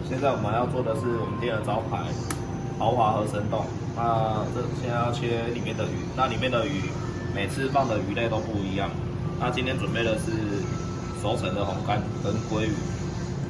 现在我们要做的是我们店的招牌豪华和生冻。那现在要切里面的鱼，那里面的鱼每次放的鱼类都不一样。那今天准备的是熟成的红干跟鲑鱼。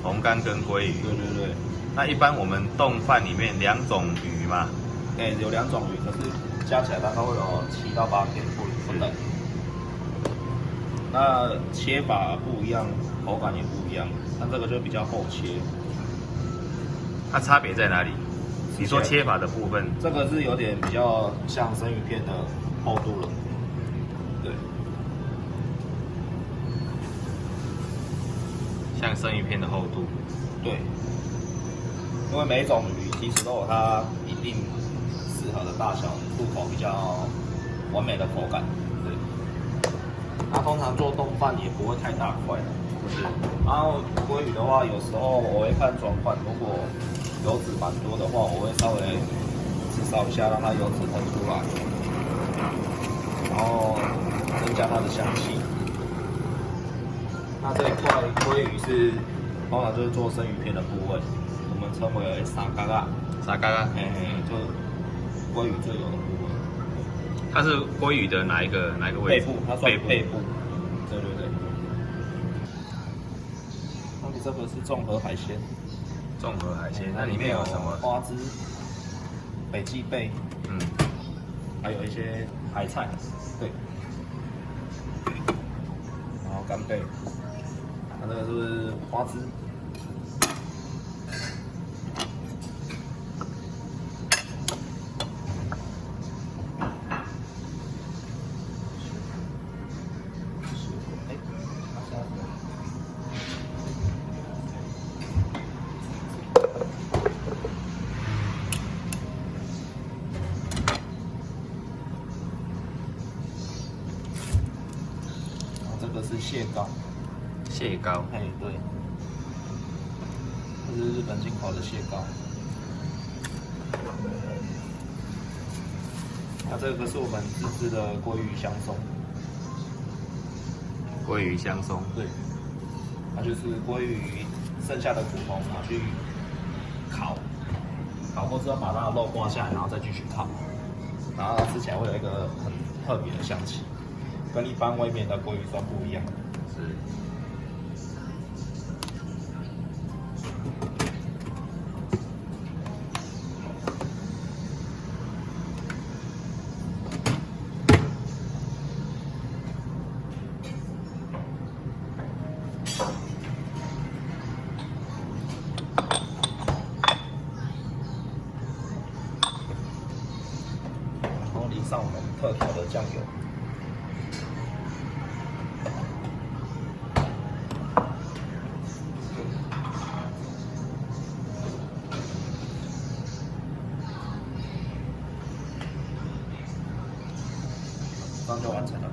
红干跟鲑鱼。对对对。那一般我们冻饭里面2种鱼嘛？有2种鱼，可是加起来大概会有7到8片不等。那切法不一样，口感也不一样。那这个就比较厚切。它差别在哪里？你说切法的部分，这个是有点比较像生鱼片的厚度了。对，像生鱼片的厚度。对，因为每一种鱼其实都有它一定适合的大小，入口比较完美的口感。对，那通常做冻饭也不会太大块的。是。然后鲑鱼的话，有时候我会看状况，如果油脂蛮多的话，我会稍微炙烧一下，让它油脂喷出来，然后增加它的香气。那这一块鲑鱼是通常就是做生鱼片的部位，我们称为沙嘎嘎。沙嘎嘎，就鲑鱼最有的部位。它是鲑鱼的哪一个位置？背部，它算背部。对对对。那你这个是综合海鲜。综合海鲜，那里面有什么？花枝、北极贝，还有一些海菜，对，然后干贝，它这个是花枝，这个是蟹膏，蟹膏，对，这是日本进口的蟹膏。那这个是我们自制的鲑鱼香松，鲑鱼香松，对，它就是鲑鱼剩下的骨头拿去烤，烤过之后把它的肉刮下来，然后再继续烤，然后它吃起来会有一个很特别的香气。跟一般外面的鲑鱼酸不一样。是。然后淋上我们特调的酱油。这样就完成了。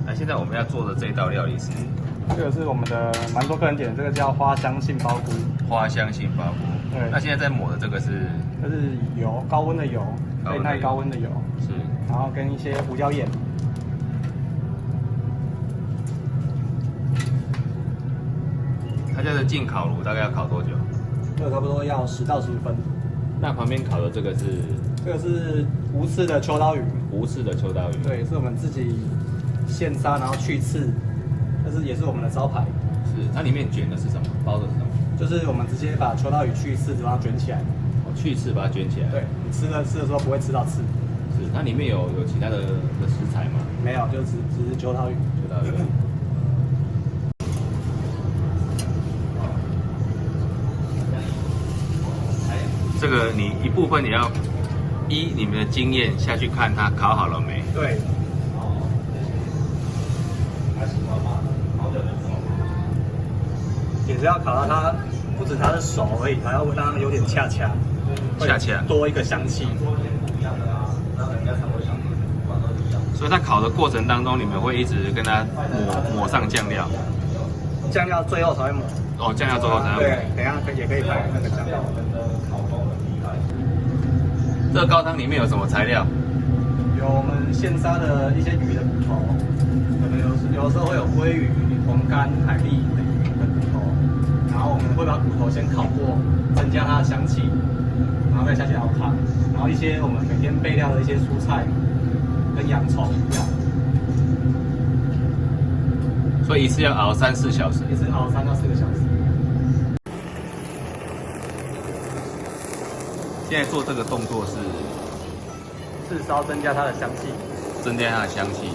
那现在我们要做的这道料理是，这个是我们的蛮多客人点的，这个叫花香杏鲍菇。花香杏鲍菇。对。那现在在抹的这个是？这是油，高温的油，可以耐高温的油。是。然后跟一些胡椒盐。它这个进烤炉大概要烤多久？这个差不多要10到15分。那旁边烤的这个是？这个是无刺的秋刀鱼。无刺的秋刀鱼。对，是我们自己现杀，然后去刺，也是我们的招牌。是，它里面卷的是什么？包的是什么？就是我们直接把秋刀鱼去刺，把它卷起来。去刺把它卷起来。对，你吃的时候不会吃到刺。是，它里面有其他的食材吗？没有，就只是秋刀鱼。秋刀鱼。这个你一部分你要依你们的经验下去看它烤好了没？对。也是要烤到它，不止它的熟而已，还要让它有点恰恰，多一个香气。所以它烤的过程当中，你们会一直跟它抹上酱料。酱料最后才会抹。哦，酱料最后才要抹。对，等一下也可以拍那个酱料。我们的烤工很厉害。这个高汤里面有什么材料？有我们现杀的一些鱼的骨头，可能有时候会有鲑鱼、红干、海蛎的鱼的骨头，然后我们会把骨头先烤过，增加它的香气，然后再下去熬汤，然后一些我们每天备料的一些蔬菜跟洋葱这样，所以一次要熬3、4小时。一直熬3到4个小时。现在做这个动作是炙烧增加它的香气。增加它的香气。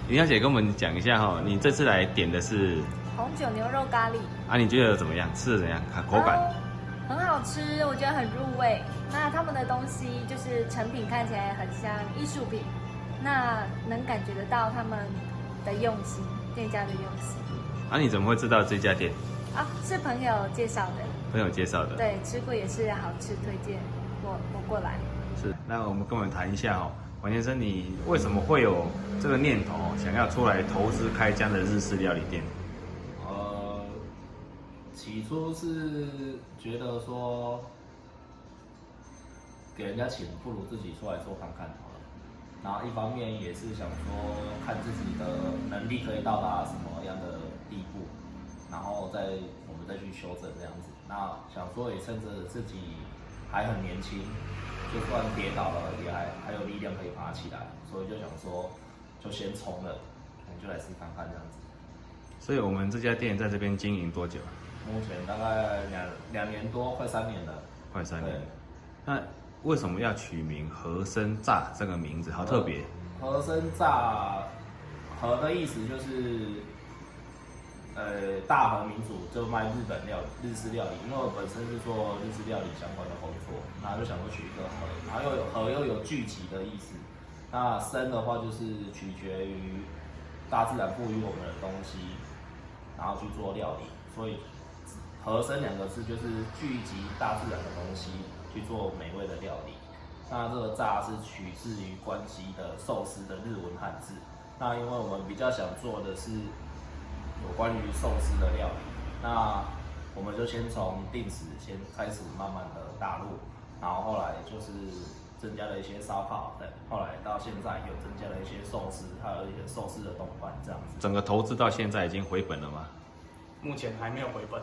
林小姐跟我们讲一下哈，你这次来点的是红酒牛肉咖喱啊，你觉得怎么样？吃的怎样？口感？很好吃，我觉得很入味。那他们的东西就是成品看起来很像艺术品，那能感觉得到他们的用心，店家的用心。啊，你怎么会知道这家店？啊，是朋友介绍的。朋友介绍的。对，吃过也是好吃，推荐我过来。是，那我们跟我们谈一下哦，王先生，你为什么会有这个念头，想要出来投资开这样的日式料理店？起初是觉得说，给人家请不如自己出来做看看好了。然后一方面也是想说，看自己的能力可以到达什么样的地步，然后我们再去修正这样子。那想说也趁着自己还很年轻，就算跌倒了也还有力量可以爬起来，所以就想说就先冲了，我们就来试看看这样子。所以我们这家店在这边经营多久？目前大概两年多，快3年了。快3年。那为什么要取名和生炸这个名字？好特别。和生炸，和的意思就是，大和民主就卖日式料理，因为我本身是做日式料理相关的工作，那就想说取一个和，然后又有聚集的意思。那生的话就是取决于大自然赋予我们的东西，然后去做料理，所以和生2个字就是聚集大自然的东西去做美味的料理。那这个炸是取自于关西的寿司的日文汉字。那因为我们比较想做的是有关于寿司的料理，那我们就先从定食先开始慢慢的打入，然后后来就是增加了一些烧烤，对，后来到现在有增加了一些寿司，还有一些寿司的冻饭这样子。整个投资到现在已经回本了吗？目前还没有回本。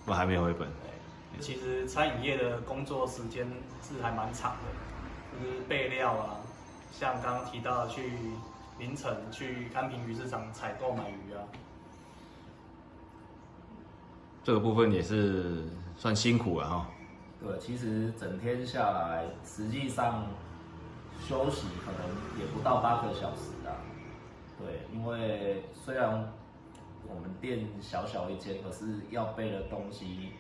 我还没有回本。对，其实餐饮业的工作时间是还蛮长的，就是备料啊，像刚刚提到的去凌晨去安平鱼市场采购买鱼啊，这个部分也是算辛苦了哈。对，其实整天下来，实际上休息可能也不到8个小时啊。对，因为虽然我们店小小一间，可是要备的东西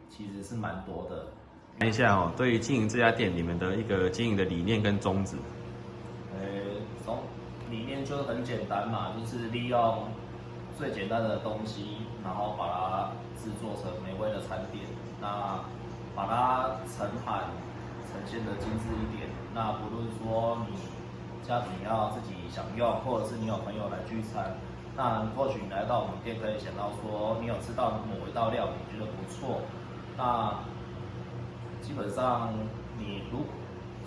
其实是蛮多的。谈一下哦，对于经营这家店，你们的一个经营的理念跟宗旨。理念就是很简单嘛，就是利用最简单的东西，然后把它制作成美味的餐点，那把它盛盘呈现的精致一点。那不论说你家庭要自己享用，或者是你有朋友来聚餐，那或许你来到我们店可以想到说，你有吃到某一道料理觉得不错，那基本上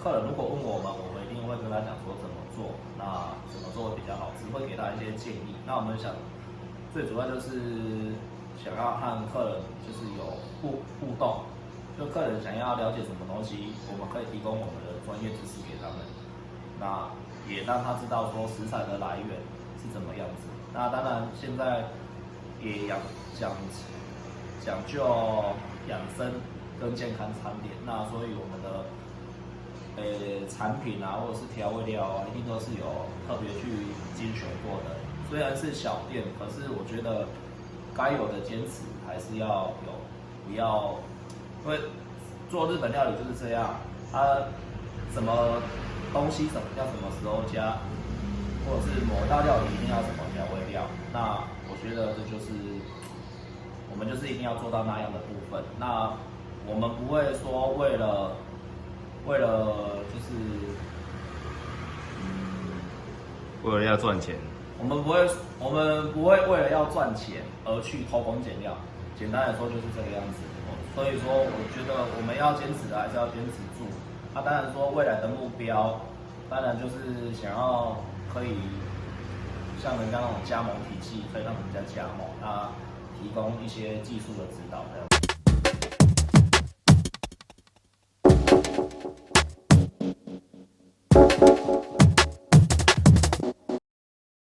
客人如果问我们一定会跟他讲说怎么做，那怎么做会比较好吃，会给他一些建议。那我们最主要就是想要和客人就是有互动，就客人想要了解什么东西，我们可以提供我们的专业知识给他们，那也让他知道说食材的来源是怎么样子。那当然现在也讲究养生跟健康餐点，那所以我们的产品啊，或者是调味料啊，一定都是有特别去精选过的。虽然是小店，可是我觉得该有的坚持还是要有，不要，因为做日本料理就是这样，它什么东西要什么时候加，或者是某一道料理一定要什么调味料，那我觉得这就是我们就是一定要做到那样的部分。那我们不会说为了就是为了要赚钱，我们不会为了要赚钱而去偷工减料，简单来说就是这个样子。所以说，我觉得我们要坚持的还是要坚持住。那当然说未来的目标，当然就是想要可以像人家那种加盟体系，可以让人家加盟，那提供一些技术的指导这样